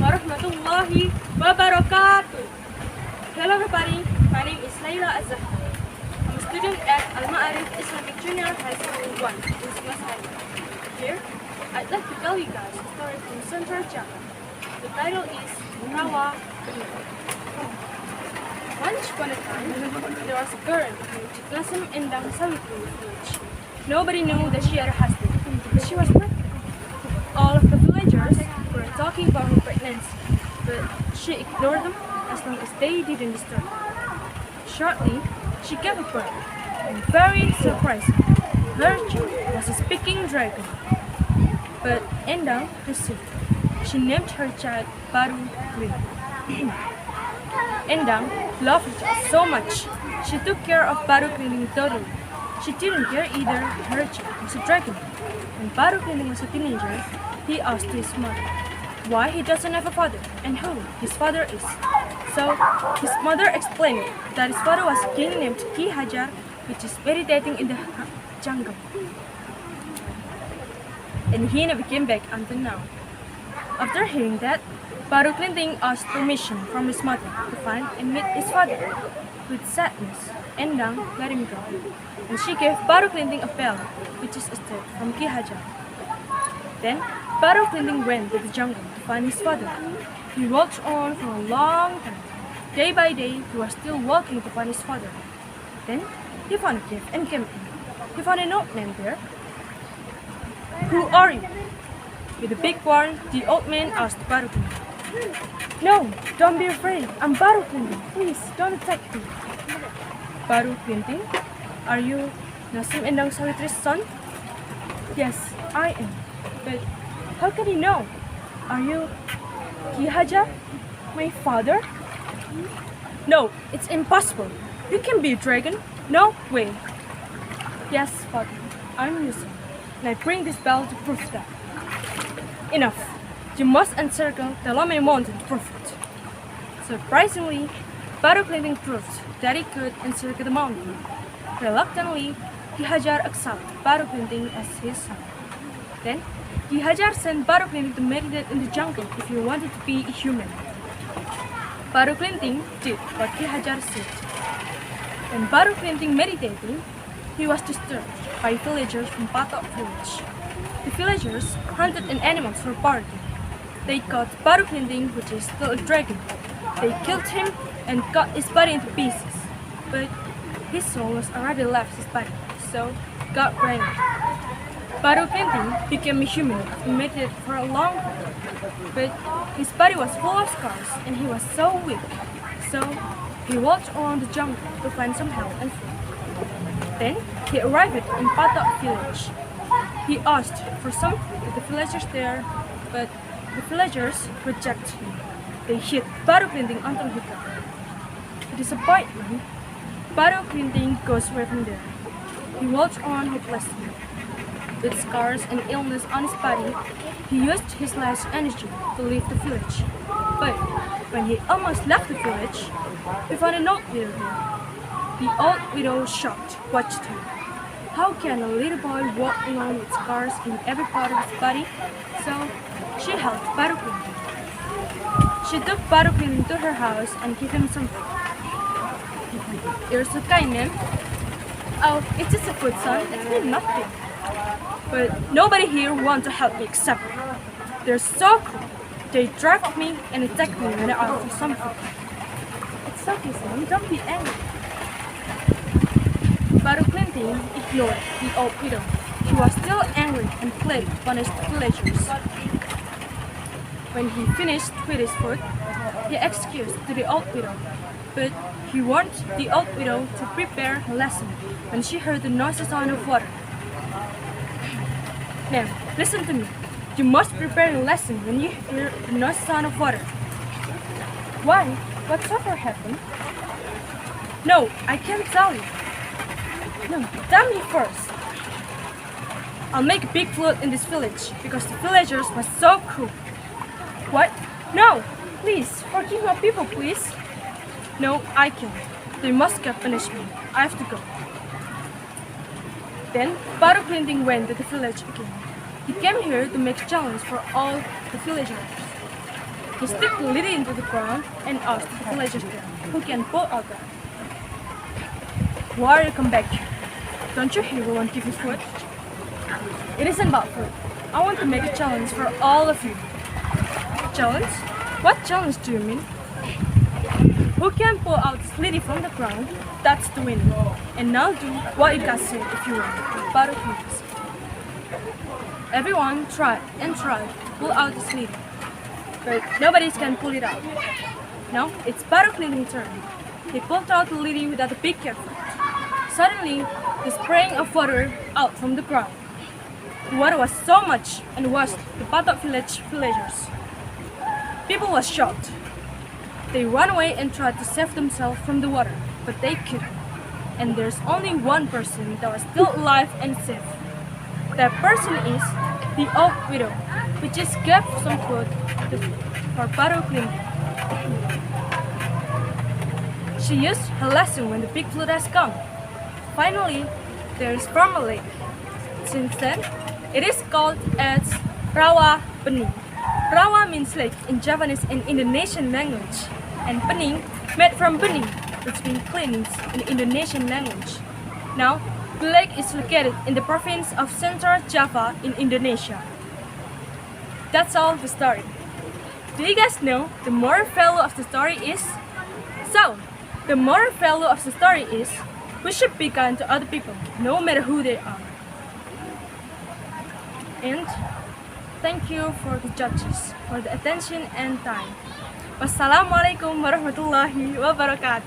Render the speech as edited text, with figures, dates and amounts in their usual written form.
warahmatullahi wabarakatuh. Hello everybody, my name is Layla Azzahra. I'm a student at Al-Ma'arif Islamic Junior High School 1 in Sumasari. Here, I'd like to tell you guys a story from Central Java. The title is Rawa. Once upon a time, there was a girl named Klasem Endang Sawitri village. Nobody knew that she had a husband, but she was pregnant. All of the villagers were talking about her pregnancy, but she ignored them as long as they didn't disturb her. Shortly, she gave birth, and very surprising, her child was a speaking dragon. But Endang received. She named her child Baru Lin. Endang loved her child so much. She took care of Baru Lin totally. She didn't care either her child was a dragon. When Baru Lin was a teenager, he asked his mother why he doesn't have a father and who his father is. So his mother explained that his father was a king named Ki Hajar, which is meditating in the jungle. And he never came back until now. After hearing that, Baru Klinting asked permission from his mother to find and meet his father. With sadness, Endang let him go, and she gave Baru Klinting a bell, which is a step from Ki Hajar. Then Baru Klinting went to the jungle to find his father. He walked on for a long time. Day by day, he was still walking to find his father. Then he found a cave and came in. He found an old man there. "Who are you?" With a big warn, the old man asked Baru Klinting. "No, don't be afraid. I'm Baru Klinting. Please, don't attack me." "Baru Klinting, are you Nasim Endang Sawitri's son?" "Yes, I am. But how can you know? Are you Ki Hajar, my father?" "No, it's impossible. You can be a dragon. No way." "Yes, father, I'm Yusuf, and I bring this bell to prove that." "Enough. You must encircle the Lomba mountain to prove it." Surprisingly, Baru Klinting proved that he could encircle the mountain. Reluctantly, Ki Hajar accepted Baru Klinting as his son. Then, Ki Hajar sent Baru Klinting to meditate in the jungle if he wanted to be a human. Baru Klinting did what Ki Hajar said. When Baru Klinting meditating, he was disturbed by villagers from Patok village. The villagers hunted an animal for party. They caught Baru Klinting, which is still a dragon. They killed him and cut his body into pieces. But his soul was already left his body, so God granted. Baru Klinting became a human and meditated for a long time. But his body was full of scars and he was so weak. So he walked around the jungle to find some help and food. Then he arrived in Patok village. He asked for some food to the villagers there, but the villagers rejected him. They hit Baru Klinting until he died. To disappointment, Baru Klinting goes away from there. He walked on hopelessly. With scars and illness on his body, he used his last energy to leave the village. But when he almost left the village, he found an old widow there. The old widow, shocked, watched him. How can a little boy walk alone with scars in every part of his body? So she helped Baru Klinting. She took Baru Klinting to her house and gave him some food. "You're so kind, ma'am." "Oh, it's just a food, son. It's really nothing." "But nobody here wants to help me except me. They're so cruel. They dragged me and attacked me when I asked for some food." "It's okay, son. Don't be angry." Baru Klinting ignored the old widow. He was still angry and pleaded to punish the villagers. When he finished with his food, he excused to the old widow, but he warned the old widow to prepare her lesson when she heard the noisy sound of water. "Ma'am, listen to me. You must prepare a lesson when you hear the noisy sound of water." "Why? Whatever happened?" "No, I can't tell you." "No, tell me first." "I'll make a big flood in this village because the villagers were so cruel." "What? No! Please, forgive my people, please." "No, I can't. They must get punishment. I have to go." Then Baru Klinting went to the village again. He came here to make challenge for all the villagers. He stuck the lily into the ground and asked the villagers there, who can pull out that? Why you come back here? Don't you hear we won't give you food? It isn't about food. I want to make a challenge for all of you. Challenge? What challenge do you mean? Who can pull out this lily from the ground? That's the winner. And now do what you guys say if you want. Baru please. Everyone tried and tried to pull out this lily, but nobody can pull it out. Now it's Baru Clinton's turn. He pulled out the lily without a big effort. Suddenly, the spraying of water out from the ground. The water was so much and washed the Patok villagers. People were shocked. They ran away and tried to save themselves from the water, but they couldn't. And there's only one person that was still alive and safe. That person is the old widow, who just gave some food for Baru Clinton. She used her lesson when the big flood has come. Finally, there is Farmer Lake. Since then, it is called as Rawa Bening. Rawa means lake in Javanese and Indonesian language, and Bening made from bening, which means cleanings in Indonesian language. Now, the lake is located in the province of Central Java in Indonesia. That's all the story. Do you guys know the moral value of the story is? So, the moral value of the story is we should be kind to other people, no matter who they are. And thank you for the judges for the attention and time. Wassalamualaikum warahmatullahi wabarakatuh.